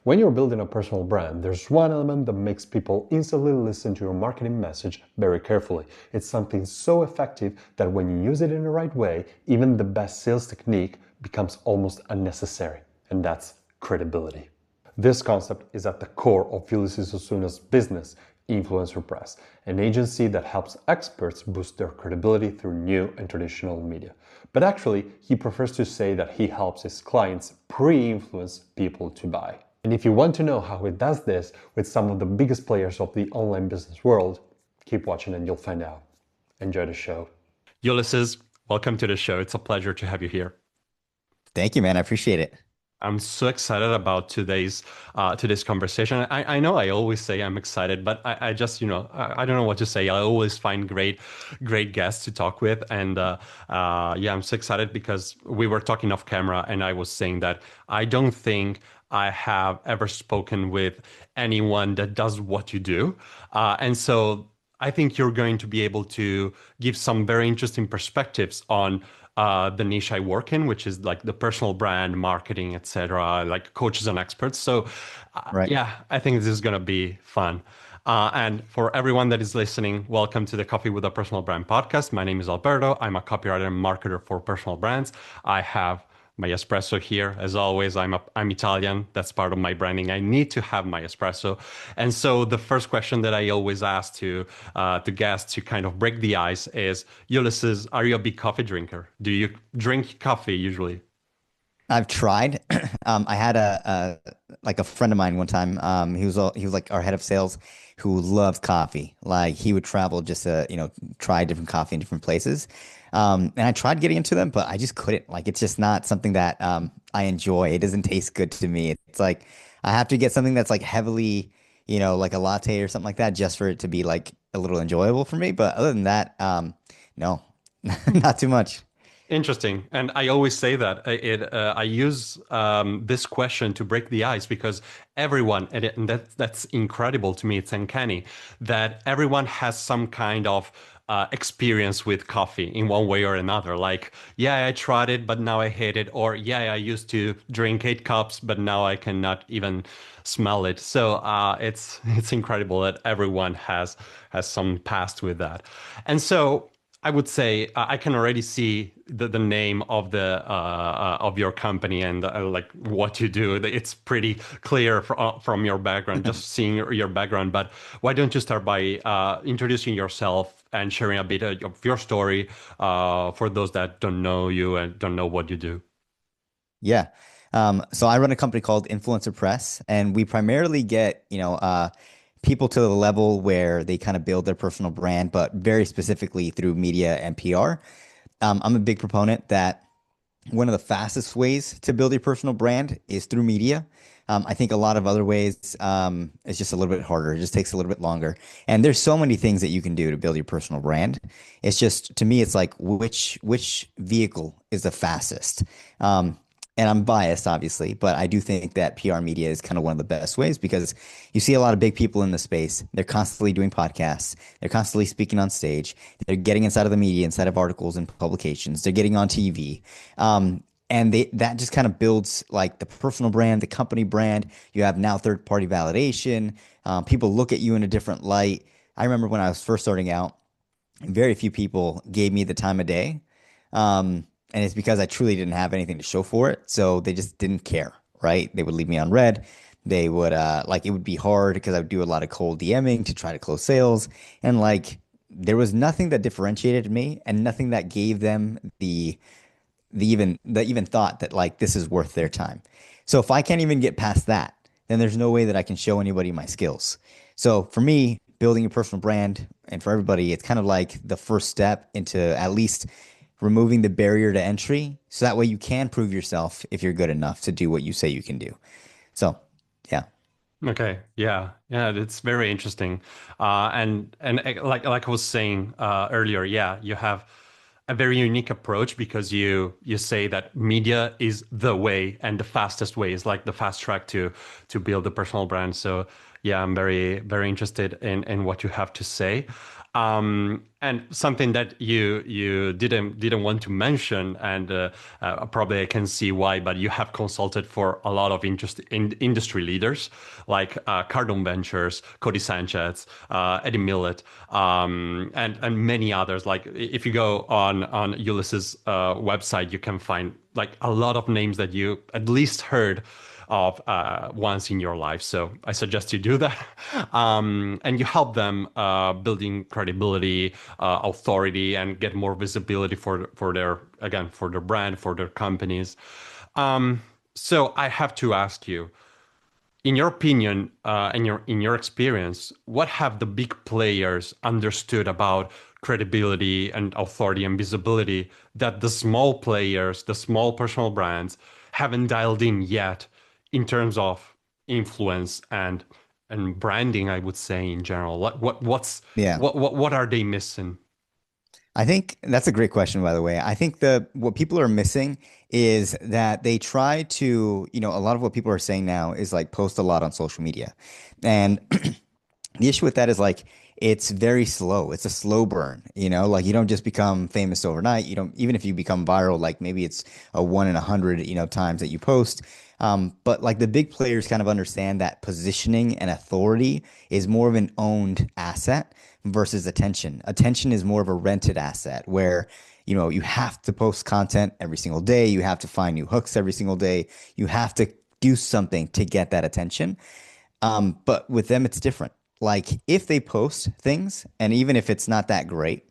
When you're building a personal brand, there's one element that makes people instantly listen to your marketing message very carefully. It's something so effective that when you use it in the right way, even the best sales technique becomes almost unnecessary, and that's credibility. This concept is at the core of Ulyses Osuna's business, Influencer Press, an agency that helps experts boost their credibility through new and traditional media. But actually, he prefers to say that he helps his clients pre-influence people to buy. And if you want to know how he does this with some of the biggest players of the online business world, keep watching and you'll find out. Enjoy the show. Ulysses, welcome to the show. It's a pleasure to have you here. Thank you, man. I appreciate it. I'm so excited about today's conversation. I know I always say I'm excited, but I just I don't know what to say. I always find great guests to talk with, and yeah, I'm so excited because we were talking off camera, and I was saying that I don't think I have ever spoken with anyone that does what you do, and so I think you're going to be able to give some very interesting perspectives on the niche I work in, which is like the personal brand, marketing, etc., like coaches and experts. So, Right. yeah, I think this is going to be fun. And for everyone that is listening, welcome to the Coffee with a Personal Brand podcast. My name is Alberto. I'm a copywriter and marketer for personal brands. I have my espresso here. As always, I'm Italian. That's part of my branding. I need to have my espresso. And so the first question that I always ask to guests to kind of break the ice is, Ulysses, are you a big coffee drinker? Do you drink coffee usually? I've tried. I had a friend of mine one time. He was like our head of sales, who loves coffee. Like he would travel just to try different coffee in different places. And I tried getting into them, but I just couldn't. Like it's just not something that I enjoy. It doesn't taste good to me. It's like I have to get something that's like heavily, like a latte or something like that, just for it to be like a little enjoyable for me. But other than that, no, not too much. Interesting. And I always say that I use this question to break the ice because everyone, and that's incredible to me. It's uncanny that everyone has some kind of experience with coffee in one way or another. Like, yeah, I tried it, but now I hate it. Or, yeah, I used to drink 8 cups, but now I cannot even smell it. So it's incredible that everyone has some past with that. And so I would say I can already see the name of your company and like what you do. It's pretty clear from your background, just seeing your background. But why don't you start by introducing yourself and sharing a bit of your story for those that don't know you and don't know what you do? Yeah. So I run a company called Influencer Press, and we primarily get, people to the level where they kind of build their personal brand, but very specifically through media and PR. I'm a big proponent that one of the fastest ways to build your personal brand is through media. I think a lot of other ways, it's just a little bit harder. It just takes a little bit longer. And there's so many things that you can do to build your personal brand. It's just, to me, it's like which vehicle is the fastest? And I'm biased, obviously, but I do think that PR media is kind of one of the best ways because you see a lot of big people in the space. They're constantly doing podcasts. They're constantly speaking on stage. They're getting inside of the media, inside of articles and publications. They're getting on TV. And that just kind of builds like the personal brand, the company brand. You have now third-party validation. People look at you in a different light. I remember when I was first starting out, very few people gave me the time of day. And it's because I truly didn't have anything to show for it. So they just didn't care, right? They would leave me on red. They would like it would be hard because I would do a lot of cold DMing to try to close sales. And like there was nothing that differentiated me and nothing that gave them the even thought that like this is worth their time. So if I can't even get past that, then there's no way that I can show anybody my skills. So for me, building a personal brand and for everybody, it's kind of like the first step into at least removing the barrier to entry. So that way you can prove yourself if you're good enough to do what you say you can do. So yeah. Okay, yeah, it's very interesting, and like I was saying earlier, yeah, you have a very unique approach because you say that media is the way and the fastest way is like the fast track to build a personal brand. So Yeah, I'm very, very interested in what you have to say. And something that you didn't want to mention, and probably I can see why, but you have consulted for a lot of industry leaders like Cardone Ventures, Codie Sanchez, Eddie Mylett, and many others. Like if you go on Ulyses' website, you can find like a lot of names that you at least heard of once in your life. So I suggest you do that. And you help them building credibility, authority, and get more visibility for their, again, for their brand, for their companies. So I have to ask you, in your opinion, and in your experience, what have the big players understood about credibility and authority and visibility that the small players, the small personal brands, haven't dialed in yet in terms of influence and branding, I would say in general? Yeah. What are they missing? I think that's a great question, by the way. I think what people are missing is that they try to, a lot of what people are saying now is like post a lot on social media. And the issue with that is like it's very slow. It's a slow burn, like you don't just become famous overnight. You don't, even if you become viral, like maybe it's a 1 in 100, times that you post. But like the big players kind of understand that positioning and authority is more of an owned asset versus attention. Attention is more of a rented asset where, you have to post content every single day. You have to find new hooks every single day. You have to do something to get that attention. But with them, it's different. Like if they post things, and even if it's not that great,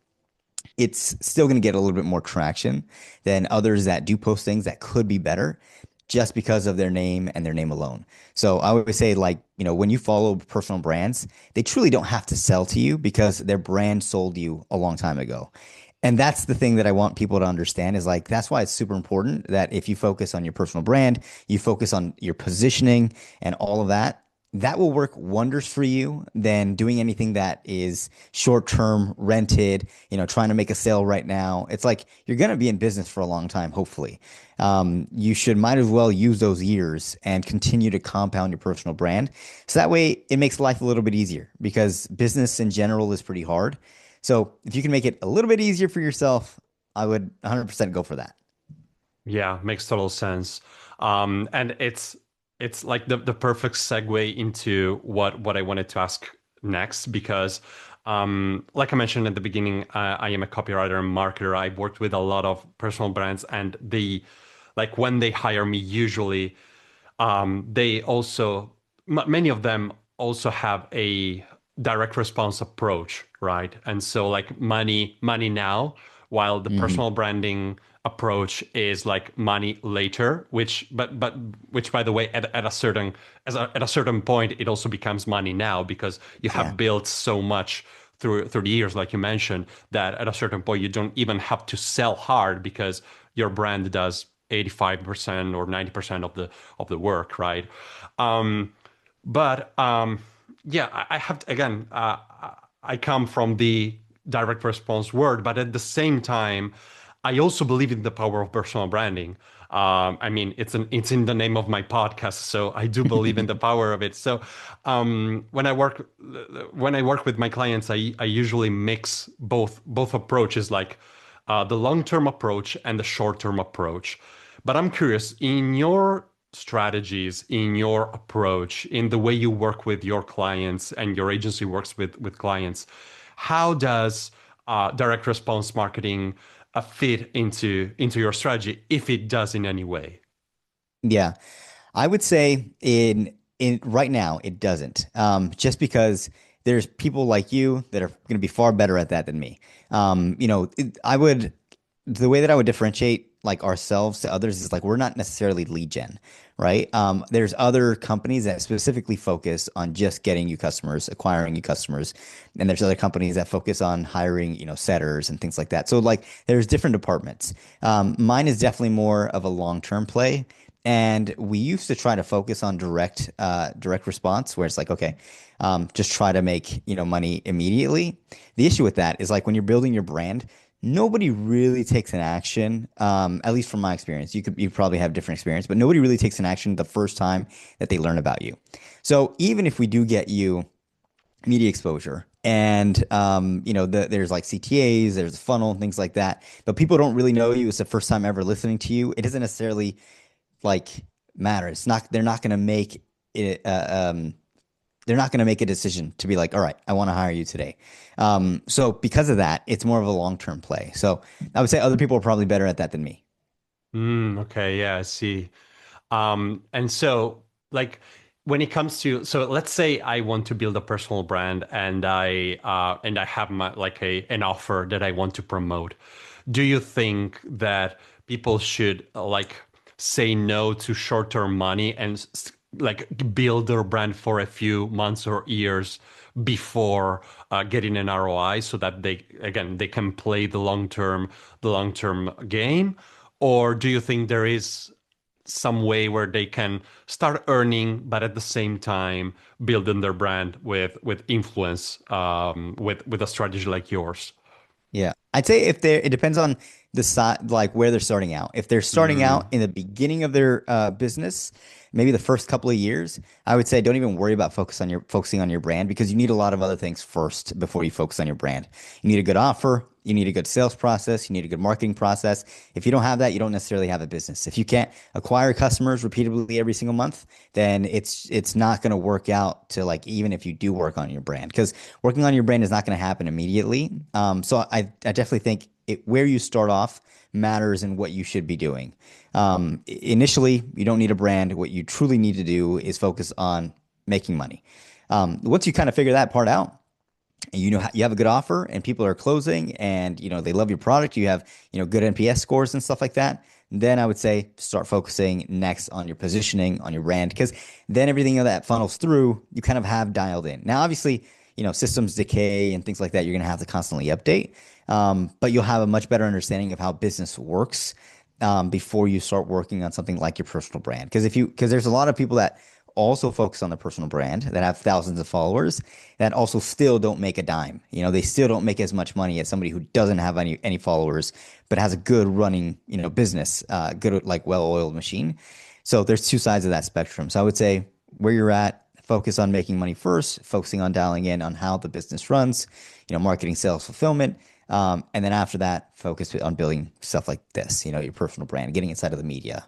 it's still going to get a little bit more traction than others that do post things that could be better just because of their name and their name alone. So I would say like, when you follow personal brands, they truly don't have to sell to you because their brand sold you a long time ago. And that's the thing that I want people to understand is like, that's why it's super important that if you focus on your personal brand, you focus on your positioning and all of that, that will work wonders for you than doing anything that is short term rented, trying to make a sale right now. It's like you're going to be in business for a long time, hopefully. You should might as well use those years and continue to compound your personal brand. So that way it makes life a little bit easier because business in general is pretty hard. So if you can make it a little bit easier for yourself, I would 100% go for that. Yeah, makes total sense. And it's like the perfect segue into what I wanted to ask next because like I mentioned at the beginning, I am a copywriter and marketer. I've worked with a lot of personal brands and like when they hire me, usually they also many of them also have a direct response approach, right? And so like money now, while the Hmm. personal branding approach is like money later, but which by the way at a certain at a certain point it also becomes money now because you Yeah. have built so much through the years, like you mentioned, that at a certain point you don't even have to sell hard because your brand does 85% or 90% of the work, right? Um, but yeah, I have to, again, I come from the direct response world, but at the same time, I also believe in the power of personal branding. I mean, it's in the name of my podcast, so I do believe in the power of it. So when I work with my clients, I usually mix both approaches, like the long-term approach and the short-term approach. But I'm curious, in your strategies, in your approach, in the way you work with your clients and your agency works with clients, how does direct response marketing fit into your strategy, if it does in any way? Yeah. I would say in right now it doesn't. Just because there's people like you that are going to be far better at that than me. I would the way that I would differentiate like ourselves to others is like we're not necessarily lead gen, right? There's other companies that specifically focus on just getting you customers, acquiring you customers, and there's other companies that focus on hiring, setters and things like that. So like there's different departments. Mine is definitely more of a long-term play. And we used to try to focus on direct response, where it's like, okay, just try to make money immediately. The issue with that is like when you're building your brand, nobody really takes an action, at least from my experience. You probably have different experience, but nobody really takes an action the first time that they learn about you. So even if we do get you media exposure and there's like CTAs, there's a funnel and things like that, but people don't really know you. It's the first time ever listening to you. It doesn't necessarily like matter. It's not, it, they're not going to make a decision to be like, all right, I want to hire you today. So because of that, it's more of a long-term play. So I would say other people are probably better at that than me. Okay, yeah, I see. And so like when it comes to, so let's say I want to build a personal brand and I have my like an offer that I want to promote. Do you think that people should like say no to short-term money and like build their brand for a few months or years before getting an ROI so that they can play the long-term game? Or do you think there is some way where they can start earning, but at the same time building their brand with influence, with a strategy like yours? Yeah. I'd say if they're, it depends on the side, like where they're starting out. If they're starting out Mm, in the beginning of their business, maybe the first couple of years, I would say don't even worry about focusing on your brand because you need a lot of other things first before you focus on your brand. You need a good offer, you need a good sales process, you need a good marketing process. If you don't have that, you don't necessarily have a business. If you can't acquire customers repeatedly every single month, then it's not going to work out to like even if you do work on your brand because working on your brand is not going to happen immediately. So I definitely think where you start off matters in what you should be doing. Initially, you don't need a brand. What you truly need to do is focus on making money. Once you kind of figure that part out, and you have a good offer, and people are closing, and they love your product. You have good NPS scores and stuff like that. Then I would say start focusing next on your positioning, on your brand, because then everything that funnels through, you kind of have dialed in. Now, obviously, systems decay and things like that, you're going to have to constantly update. But you'll have a much better understanding of how business works before you start working on something like your personal brand. Because there's a lot of people that also focus on the personal brand that have thousands of followers that also still don't make a dime. They still don't make as much money as somebody who doesn't have any followers, but has a good running, business, good, like well-oiled machine. So there's two sides of that spectrum. So I would say where you're at, focus on making money first, focusing on dialing in on how the business runs, marketing, sales, fulfillment. And then after that, focus on building stuff like this, your personal brand, getting inside of the media.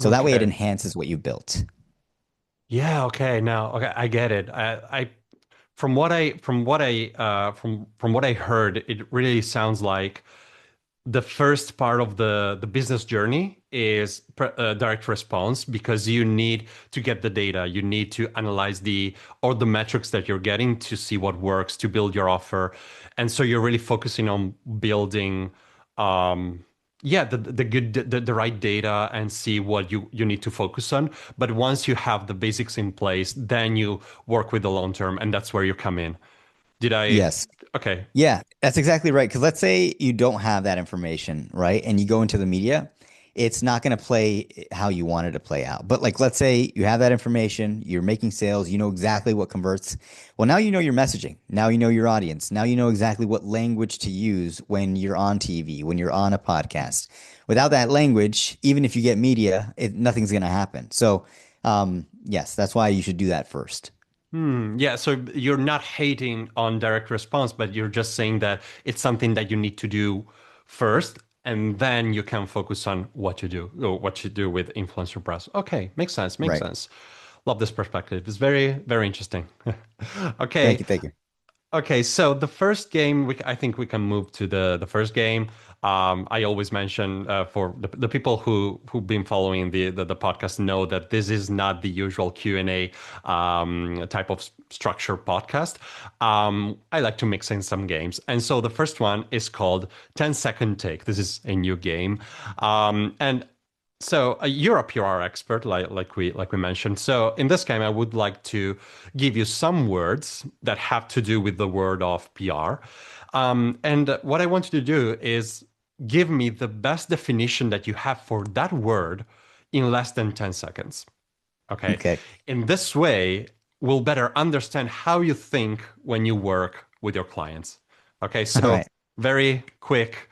So that way it okay. enhances what you built. Yeah, okay. Now, okay, I get it. From what from what I heard, it really sounds like the first part of the business journey is direct response because you need to get the data. You need to analyze all the metrics that you're getting to see what works to build your offer. And so you're really focusing on building, yeah, the right data and see what you need to focus on. But once you have the basics in place, then you work with the long term, and that's where you come in. Did I? Yes. Okay. Yeah, that's exactly right. Because let's say you don't have that information, right? And you go into the media, it's not going to play how you want it to play out. But like, let's say you have that information, you're making sales, you know exactly what converts. Well, now you know your messaging. Now you know your audience. Now you know exactly what language to use when you're on TV, when you're on a podcast. Without that language, even if you get media, nothing's going to happen. So, yes, that's why you should do that first. Yeah, so you're not hating on direct response, but you're just saying that it's something that you need to do first, and then you can focus on what you do, or what you do with influencer press. Okay, makes sense, makes Right. sense. Love this perspective. It's very, very interesting. Thank Okay, you. Thank you. okay, so the first game, I think we can move to the first game. I always mention for the people who've been following the podcast know that this is not the usual Q&A type of structure podcast. I like to mix in some games, and so the first one is called 10-second take. This is a new game, and so you're a PR expert, like we mentioned. So in this game, I would like to give you some words that have to do with the word of PR. And what I want you to do is give me the best definition that you have for that word in less than 10 seconds. Okay. Okay. In this way, we'll better understand how you think when you work with your clients. Okay. All So right. very quick.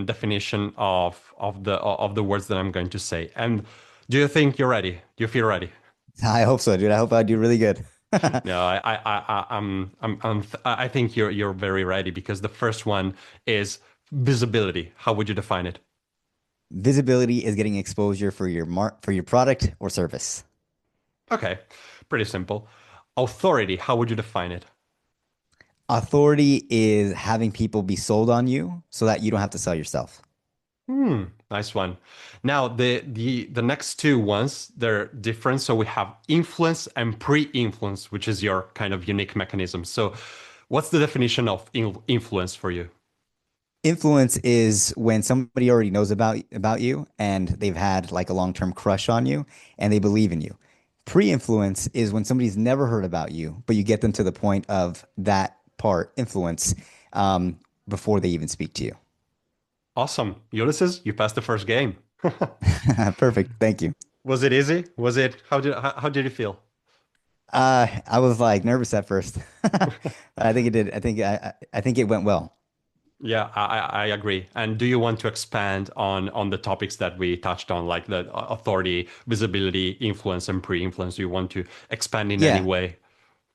definition of the words that I'm going to say. And do you think you're ready? Do you feel ready? I hope so, dude. I hope I do really good. No, I think you're very ready because the first one is visibility. How would you define it? Visibility is getting exposure for your product or service. Okay, pretty simple. Authority, how would you define it? Authority is having people be sold on you so that you don't have to sell yourself. Nice one. Now the next two ones, they're different. So we have influence and pre-influence, which is your kind of unique mechanism. So what's the definition of influence for you? Influence is when somebody already knows about you and they've had like a long-term crush on you and they believe in you. Pre-influence is when somebody's never heard about you, but you get them to the point of that part influence before they even speak to you. Awesome. Ulysses, you passed the first game. Perfect. Thank you. Was it easy? Was it, how did you feel? I was like nervous at first. I think it did. I think it went well. Yeah, I agree. And do you want to expand on the topics that we touched on, like the authority, visibility, influence, and pre-influence? Do you want to expand in any Yeah. way?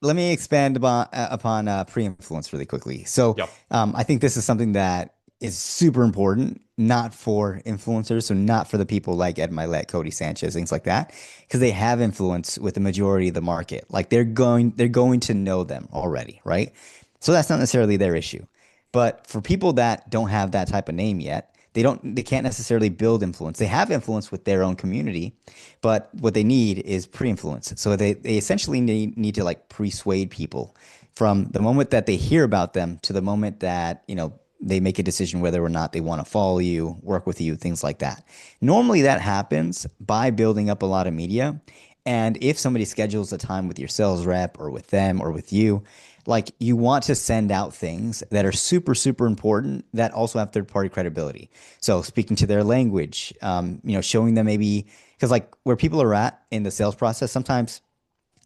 Let me expand upon pre-influence really quickly. So, Yep. I think this is something that is super important, not for influencers, so not for the people like Ed Mylett, Codie Sanchez, things like that, because they have influence with the majority of the market. Like they're going to know them already, right? So that's not necessarily their issue. But for people that don't have that type of name yet, they can't necessarily build influence. They have influence with their own community, but what they need is pre-influence. So they essentially need to like persuade people from the moment that they hear about them to the moment that, they make a decision whether or not they want to follow you, work with you, things like that. Normally that happens by building up a lot of media. And if somebody schedules a time with your sales rep or with them or with you, like you want to send out things that are super, super important that also have third party credibility. So speaking to their language, showing them maybe because like where people are at in the sales process, sometimes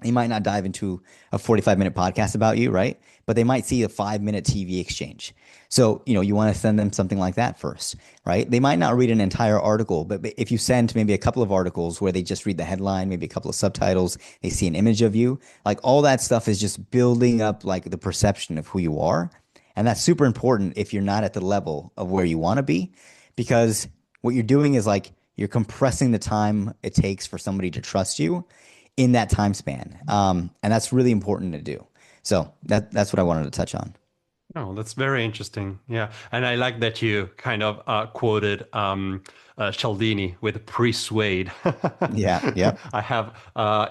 they might not dive into a 45-minute podcast about you, right? But they might see a 5-minute TV exchange. So, you want to send them something like that first, right? They might not read an entire article, but if you send maybe a couple of articles where they just read the headline, maybe a couple of subtitles, they see an image of you, like all that stuff is just building up like the perception of who you are. And that's super important if you're not at the level of where you want to be, because what you're doing is like you're compressing the time it takes for somebody to trust you in that time span. And that's really important to do. So that's what I wanted to touch on. Oh, that's very interesting. Yeah, and I like that you kind of quoted Cialdini with "persuade." Yeah, yeah, I have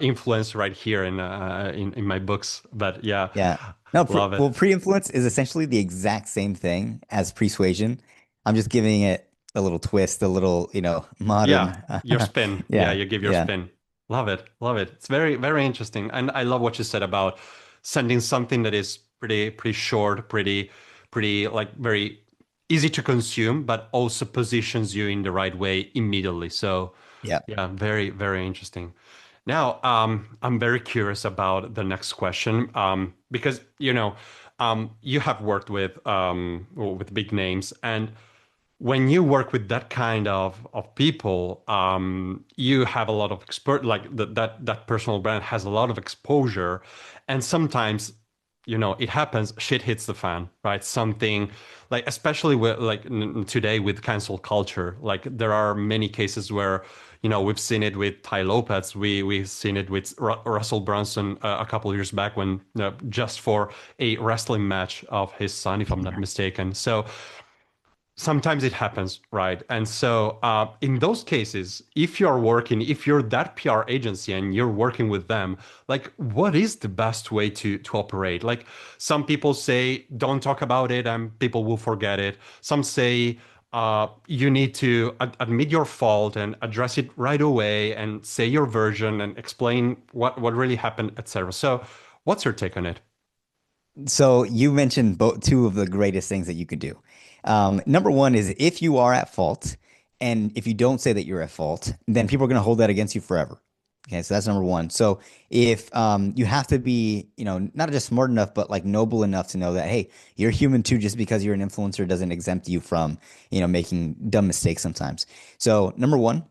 influence right here in my books, but yeah, yeah. No, love it. well, pre-influence is essentially the exact same thing as persuasion. I'm just giving it a little twist, a little, modern. Yeah, your spin. Yeah, Yeah, you give your yeah, spin. Love it. Love it. It's very, very interesting. And I love what you said about sending something that is pretty short, pretty like very easy to consume, but also positions you in the right way immediately. So yeah. yeah, very, very interesting. Now, I'm very curious about the next question, because you have worked with big names, and when you work with that kind of people, you have a lot of expert like that personal brand has a lot of exposure, and sometimes, it happens, shit hits the fan, right? Something like especially with like today with cancel culture, like there are many cases where we've seen it with Ty Lopez, we've seen it with Russell Brunson a couple of years back when just for a wrestling match of his son, if I'm not mistaken. So sometimes it happens, right? And so in those cases, if you're that PR agency and you're working with them, like what is the best way to operate? Like some people say, don't talk about it and people will forget it. Some say you need to admit your fault and address it right away and say your version and explain what really happened, etc. So what's your take on it? So you mentioned both two of the greatest things that you could do. Number one is if you are at fault, and if you don't say that you're at fault, then people are going to hold that against you forever. Okay, so that's number one. So if you have to be, not just smart enough, but like noble enough to know that, hey, you're human too, just because you're an influencer doesn't exempt you from, making dumb mistakes sometimes. So number one,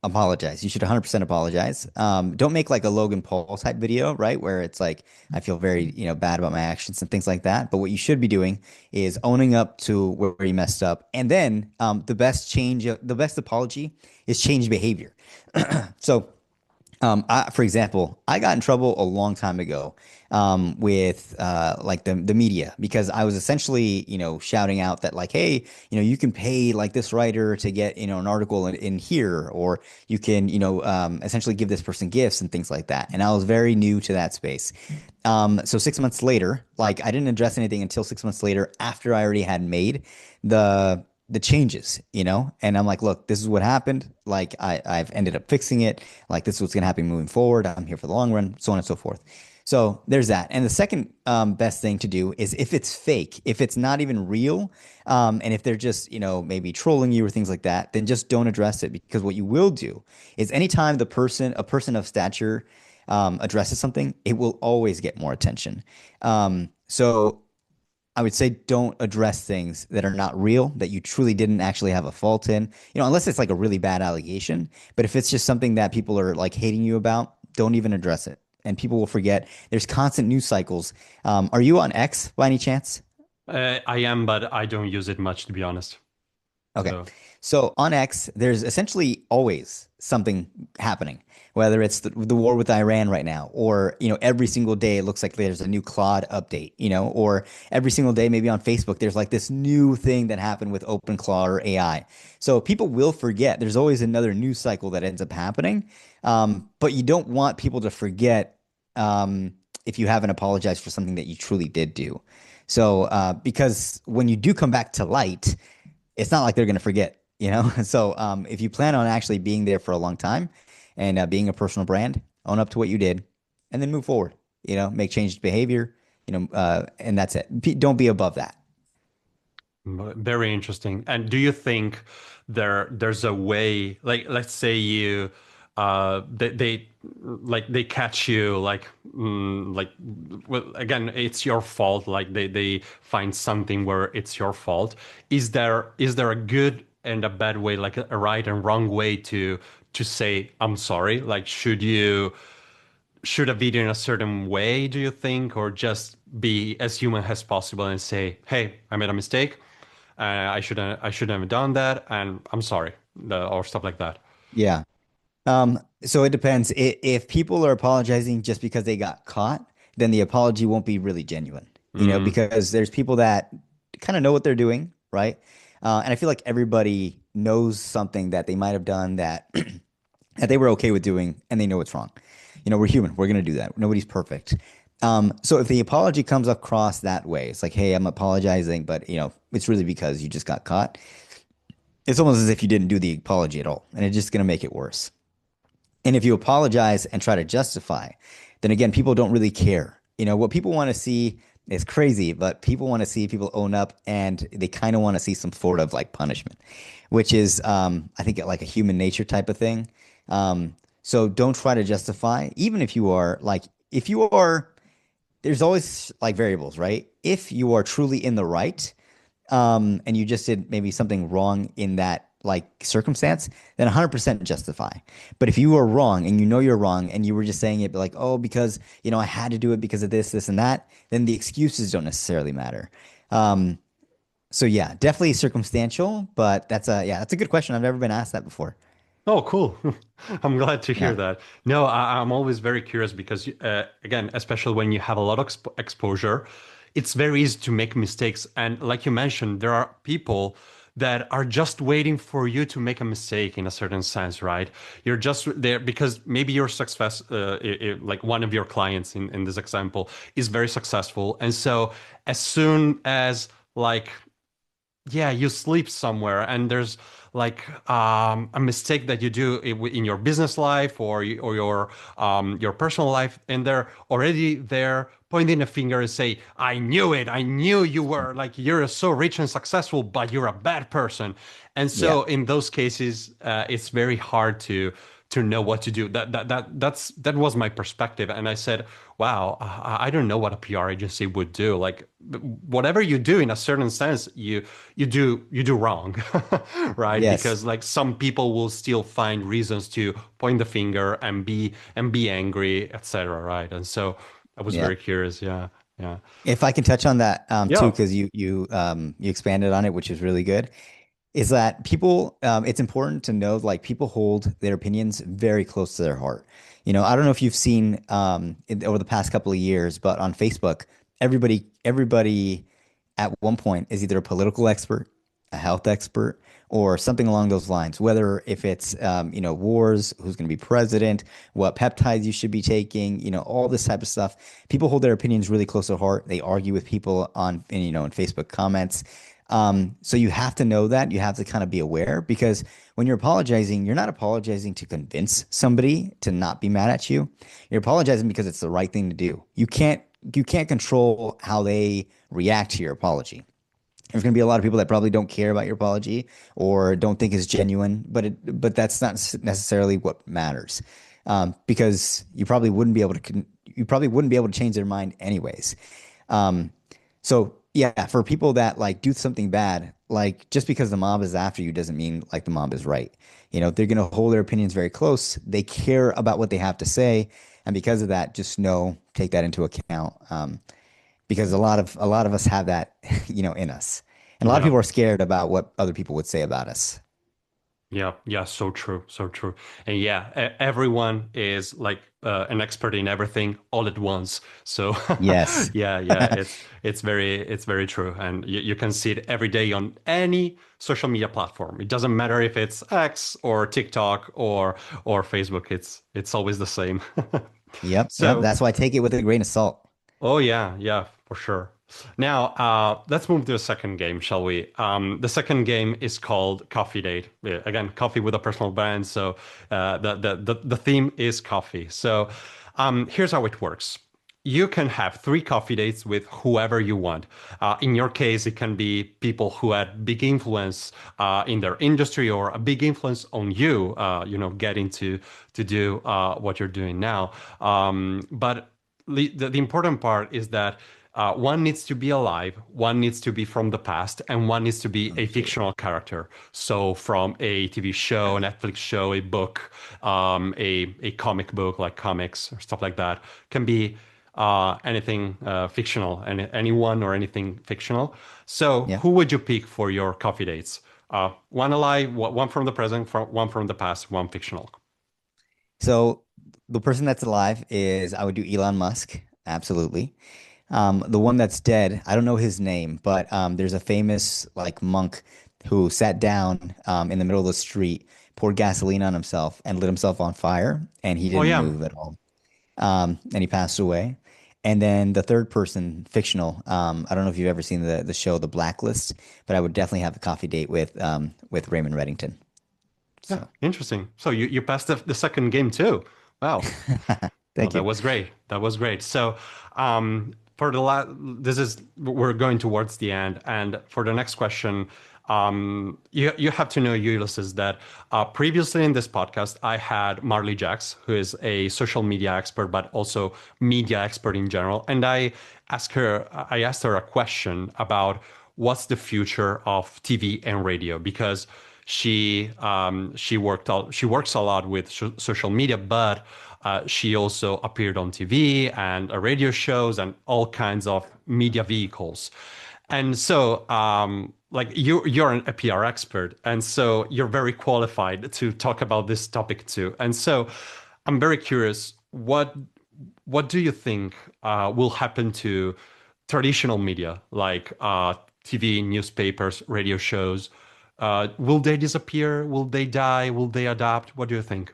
apologize. You should 100% apologize. Don't make like a Logan Paul type video, right? Where it's like, I feel very, bad about my actions and things like that. But what you should be doing is owning up to where you messed up. And then the best apology is change behavior. So for example, I got in trouble a long time ago with like the media because I was essentially, shouting out that like, hey, you can pay like this writer to get, an article in here, or you can, essentially give this person gifts and things like that. And I was very new to that space. So 6 months later, like I didn't address anything until 6 months later after I already had made the changes, and I'm like, look, this is what happened. Like I've ended up fixing it. Like this is what's going to happen moving forward. I'm here for the long run, so on and so forth. So there's that. And the second best thing to do is if it's fake, if it's not even real, and if they're just, maybe trolling you or things like that, then just don't address it, because what you will do is anytime a person of stature addresses something, it will always get more attention. So I would say don't address things that are not real, that you truly didn't actually have a fault in, unless it's like a really bad allegation. But if it's just something that people are like hating you about, don't even address it. And people will forget. There's constant news cycles. Are you on X by any chance? I am, but I don't use it much, to be honest. Okay. So, So on X, there's essentially always something happening, whether it's the war with Iran right now, or, every single day it looks like there's a new Claude update, or every single day, maybe on Facebook, there's like this new thing that happened with OpenClaw or AI. So people will forget. There's always another news cycle that ends up happening. But you don't want people to forget if you haven't apologized for something that you truly did do. So because when you do come back to light, it's not like they're going to forget. So if you plan on actually being there for a long time and being a personal brand, own up to what you did and then move forward, make changed behavior, and that's it. Don't be above that. very interesting. And do you think there's a way, like let's say you they like they catch you like well, again, it's your fault, like they find something where it's your fault. Is there a good and a bad way, like a right and wrong way to say I'm sorry? Like should you shoot a video in a certain way, do you think, or just be as human as possible and say, "Hey, I made a mistake. I shouldn't have done that, and I'm sorry," or stuff like that. Yeah. So it depends. If people are apologizing just because they got caught, then the apology won't be really genuine, Mm, because there's people that kind of know what they're doing, right? And I feel like everybody knows something that they might have done that that they were okay with doing, and they know it's wrong. We're human. We're gonna do that. Nobody's perfect. So if the apology comes across that way, it's like, hey, I'm apologizing, but it's really because you just got caught. It's almost as if you didn't do the apology at all, and it's just gonna make it worse. And if you apologize and try to justify, then again, people don't really care. What people want to see is crazy, but people want to see people own up, and they kind of want to see some sort of like punishment, which is, I think, like a human nature type of thing. So don't try to justify, even if you are, there's always like variables, right? If you are truly in the right, and you just did maybe something wrong in that like circumstance, then 100% justify. But if you are wrong and you know you're wrong and you were just saying it like, oh, because, I had to do it because of this, and that, then the excuses don't necessarily matter. Um, so yeah, definitely circumstantial, but that's a good question. I've never been asked that before. Oh, cool. I'm glad to hear Yeah. that. No, I'm always very curious because, again, especially when you have a lot of exposure, it's very easy to make mistakes. And like you mentioned, there are people that are just waiting for you to make a mistake in a certain sense, right? You're just there because maybe your success, like one of your clients in this example, is very successful. And so as soon as like yeah, you sleep somewhere and there's like a mistake that you do in your business life or your personal life, and they're already there pointing a finger and say, I knew it, I knew you were like you're so rich and successful, but you're a bad person. And Yeah. so in those cases, it's very hard to know what to do. That was my perspective, and I said, "Wow, I don't know what a PR agency would do. Like whatever you do, in a certain sense, you do wrong, right? Yes. Because like some people will still find reasons to point the finger and be angry, etc. Right? And so I was Yeah. very curious. Yeah, yeah, If I can touch on that too, yeah. because you expanded on it, which is really good, is that people, it's important to know like people hold their opinions very close to their heart. I don't know if you've seen over the past couple of years, but on Facebook, everybody at one point is either a political expert, a health expert, or something along those lines. Whether if it's wars, who's going to be president, what peptides you should be taking, all this type of stuff. People hold their opinions really close to heart. They argue with people in Facebook comments. So you have to know that. You have to kind of be aware because when you're apologizing, you're not apologizing to convince somebody to not be mad at you. You're apologizing because it's the right thing to do. You can't control how they react to your apology. There's going to be a lot of people that probably don't care about your apology or don't think it's genuine, but that's not necessarily what matters, because you probably wouldn't be able to change their mind anyways. So yeah, for people that like do something bad, like just because the mob is after you doesn't mean like the mob is right. They're going to hold their opinions very close. They care about what they have to say, and because of that, just take that into account. Because a lot of us have that, in us, and a lot of Yeah. people are scared about what other people would say about us. Yeah, yeah, so true, so true. And yeah, everyone is like an expert in everything all at once. So Yes. yeah, yeah, it's very true. And you can see it every day on any social media platform. It doesn't matter if it's X or TikTok or Facebook. It's always the same. Yep. Yep. So That's why I take it with a grain of salt. oh yeah, yeah, for sure. Now, let's move to the second game, shall we? The second game is called Coffee Date. Yeah, again, coffee with a personal brand. So the theme is coffee. So here's how it works. You can have three coffee dates with whoever you want. In your case, it can be people who had big influence in their industry or a big influence on you. Getting to do what you're doing now. But the important part is that one needs to be alive, one needs to be from the past, and one needs to be a Okay. fictional character. So from a TV show, a Netflix show, a book, a comic book like comics or stuff like that. Can be anything fictional, anyone or anything fictional. So Yeah. who would you pick for your coffee dates? One alive, one from the present, one from the past, one fictional. So the person that's alive is I would do Elon Musk. Absolutely. The one that's dead, I don't know his name, but there's a famous like monk who sat down in the middle of the street, poured gasoline on himself, and lit himself on fire, and he Oh didn't yeah. move at all. And he passed away. And then the third person, fictional. I don't know if you've ever seen the show The Blacklist, but I would definitely have a coffee date with Raymond Reddington. Yeah, So interesting. So you passed the second game too. Wow. Oh, thank that you. was great. That was great. So, for the last, we're going towards the end, and for the next question, you have to know, Ulysses, that previously in this podcast, I had Marley Jacks, who is a social media expert, but also media expert in general, and I asked her a question about what's the future of TV and radio because she works a lot with social media, but she also appeared on TV and radio shows and all kinds of media vehicles. And so, like you're a PR expert, and so you're very qualified to talk about this topic too. And so, I'm very curious, what do you think will happen to traditional media like TV, newspapers, radio shows? Will they disappear? Will they die? Will they adapt? What do you think?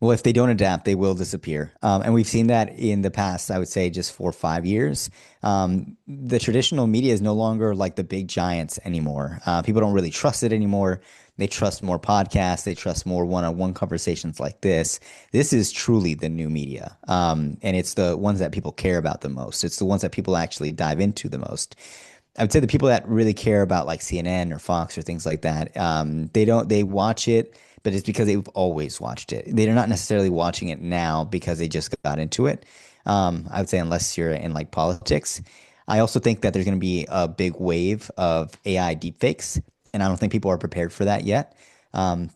Well, if they don't adapt, they will disappear. And we've seen that in the past, I would say just 4 or 5 years. The traditional media is no longer like the big giants anymore. People don't really trust it anymore. They trust more podcasts. They trust more one-on-one conversations like this. This is truly the new media. And it's the ones that people care about the most. It's the ones that people actually dive into the most. I would say the people that really care about like CNN or Fox or things like that, they watch it, but it's because they've always watched it. They're not necessarily watching it now because they just got into it. I would say unless you're in like politics. I also think that there's going to be a big wave of AI deepfakes, and I don't think people are prepared for that yet.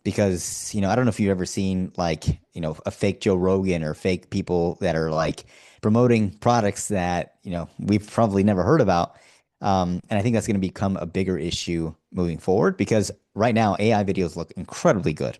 Because, I don't know if you've ever seen like, a fake Joe Rogan or fake people that are like promoting products that, we've probably never heard about. And I think that's going to become a bigger issue moving forward because right now AI videos look incredibly good.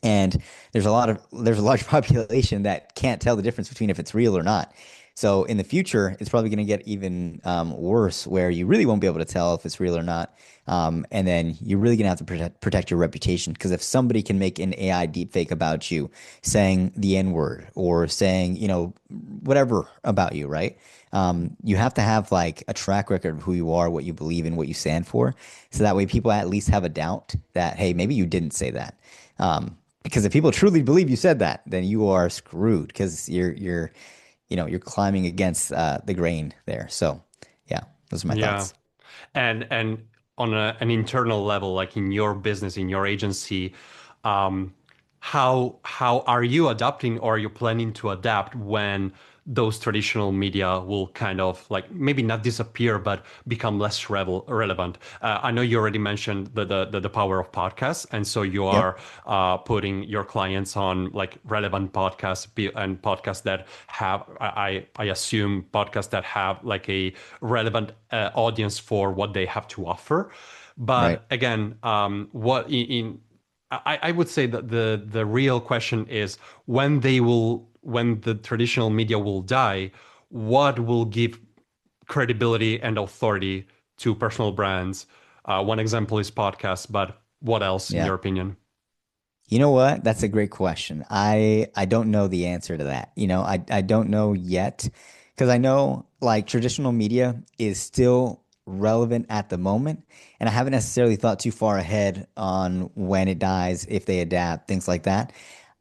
And there's a large population that can't tell the difference between if it's real or not. So in the future, it's probably going to get even worse, where you really won't be able to tell if it's real or not. And then you're really going to have to protect your reputation because if somebody can make an AI deepfake about you saying the N word or saying, whatever about you, right? You have to have like a track record of who you are, what you believe in, what you stand for. So that way people at least have a doubt that, hey, maybe you didn't say that. Because if people truly believe you said that, then you are screwed because you're climbing against the grain there. So yeah, those are my Yeah. thoughts. And on an internal level, like in your business, in your agency, um, how are you adapting or are you planning to adapt when those traditional media will kind of like maybe not disappear but become less relevant? I know you already mentioned the power of podcasts, and so you Yep. are putting your clients on like relevant podcasts and podcasts that have I assume podcasts that have like a relevant audience for what they have to offer. Right. But again, what in I would say that the real question is when the traditional media will die, what will give credibility and authority to personal brands? One example is podcasts, but what else, in Yeah. your opinion? You know what? That's a great question. I don't know the answer to that. I don't know yet because I know like traditional media is still relevant at the moment, and I haven't necessarily thought too far ahead on when it dies, if they adapt, things like that.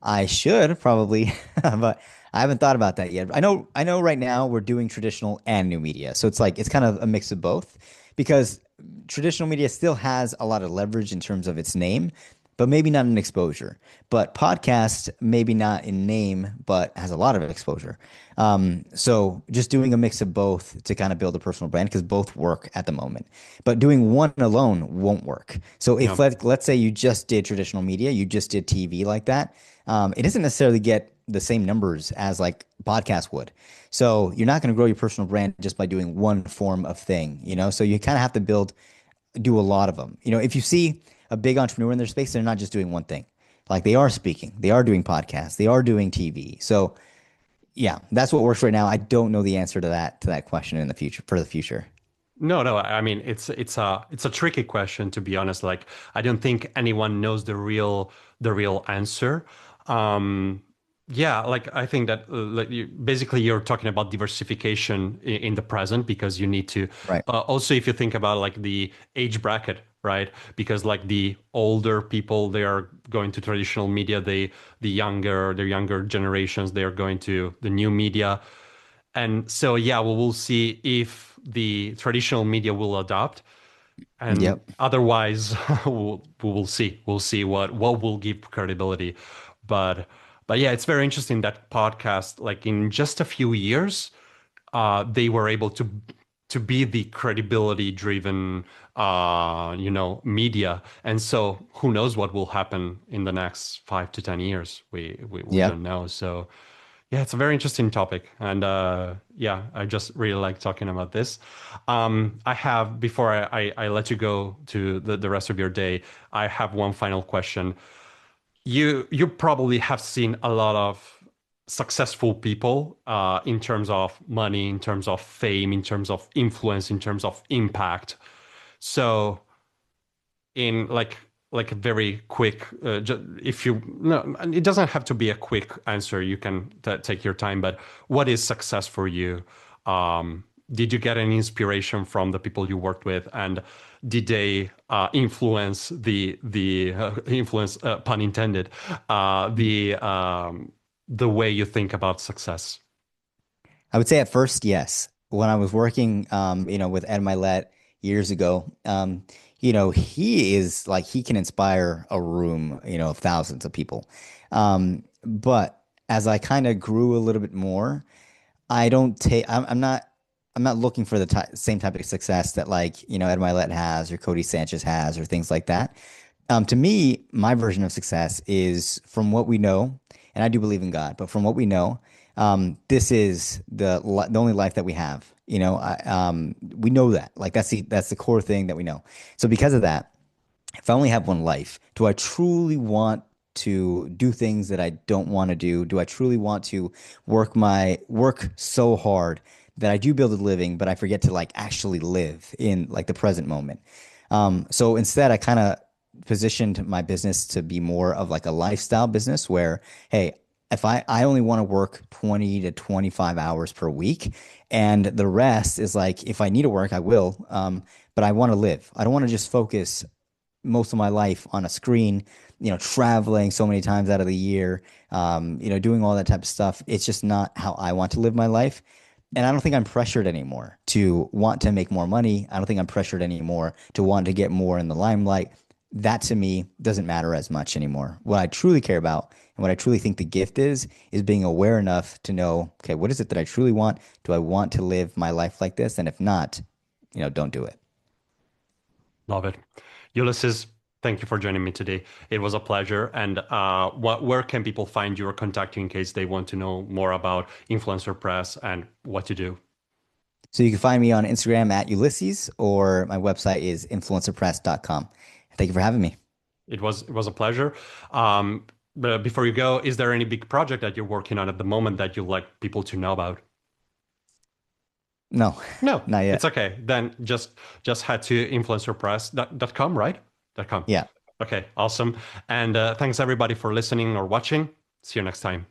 I should probably, but I haven't thought about that yet. I know right now we're doing traditional and new media. So it's kind of a mix of both because traditional media still has a lot of leverage in terms of its name, but maybe not in exposure. But podcast, maybe not in name, but has a lot of exposure. So just doing a mix of both to kind of build a personal brand because both work at the moment. But doing one alone won't work. So if Yeah. let's say you just did traditional media, you just did TV like that, it doesn't necessarily get the same numbers as like podcast would. So you're not going to grow your personal brand just by doing one form of thing. So you kind of have to do a lot of them. If you see a big entrepreneur in their space, they're not just doing one thing. Like they are speaking, they are doing podcasts, they are doing TV. So yeah, that's what works right now. I don't know the answer to that question in the future for the future. No, no. I mean, it's a tricky question, to be honest. Like, I don't think anyone knows the real answer. Um, yeah, like I think that like basically you're talking about diversification in the present because you need to. Right. Also, if you think about like the age bracket, right? Because like the older people, they are going to traditional media. The younger generations, they are going to the new media. And so, yeah, we will see if the traditional media will adopt, and Yep. otherwise, we will see. We'll see what will give credibility. But but yeah, it's very interesting that podcast, like in just a few years, they were able to be the credibility driven, media. And so, who knows what will happen in the next 5 to 10 years? We Yep. don't know. So. Yeah, it's a very interesting topic, and yeah, I just really like talking about this. I have before I let you go to the rest of your day, I have one final question. You probably have seen a lot of successful people in terms of money, in terms of fame, in terms of influence, in terms of impact. So in like a very quick if you no it doesn't have to be a quick answer, you can take your time, but what is success for you? Did you get any inspiration from the people you worked with, and did they influence the influence, pun intended, the way you think about success? I would say at first, yes. When I was working, with Ed Mylett, years ago. He is like he can inspire a room, of thousands of people. But as I kind of grew a little bit more, I don't take. I'm not looking for the same type of success that like Ed Mylett has or Codie Sanchez has or things like that. To me, my version of success is from what we know, and I do believe in God, but from what we know, this is the only life that we have. We know that. Like that's the core thing that we know. So because of that, if I only have one life, do I truly want to do things that I don't want to do? Do I truly want to work so hard that I do build a living, but I forget to like actually live in like the present moment? So instead, I kind of positioned my business to be more of like a lifestyle business where, hey, if I only want to work 20 to 25 hours per week, and the rest is like, if I need to work, I will. But I want to live. I don't want to just focus most of my life on a screen, traveling so many times out of the year, doing all that type of stuff. It's just not how I want to live my life. And I don't think I'm pressured anymore to want to make more money. I don't think I'm pressured anymore to want to get more in the limelight. That to me doesn't matter as much anymore. What I truly care about and what I truly think the gift is being aware enough to know, okay, what is it that I truly want? Do I want to live my life like this? And if not, don't do it. Love it. Ulysses, thank you for joining me today. It was a pleasure. And where can people find you or contact you in case they want to know more about Influencer Press and what to do? So you can find me on Instagram at Ulysses, or my website is influencerpress.com. Thank you for having me. It was a pleasure. But before you go, is there any big project that you're working on at the moment that you'd like people to know about? No, not yet. It's okay. Then just head to influencerpress.com, right? .com. Yeah. Okay, awesome. And thanks everybody for listening or watching. See you next time.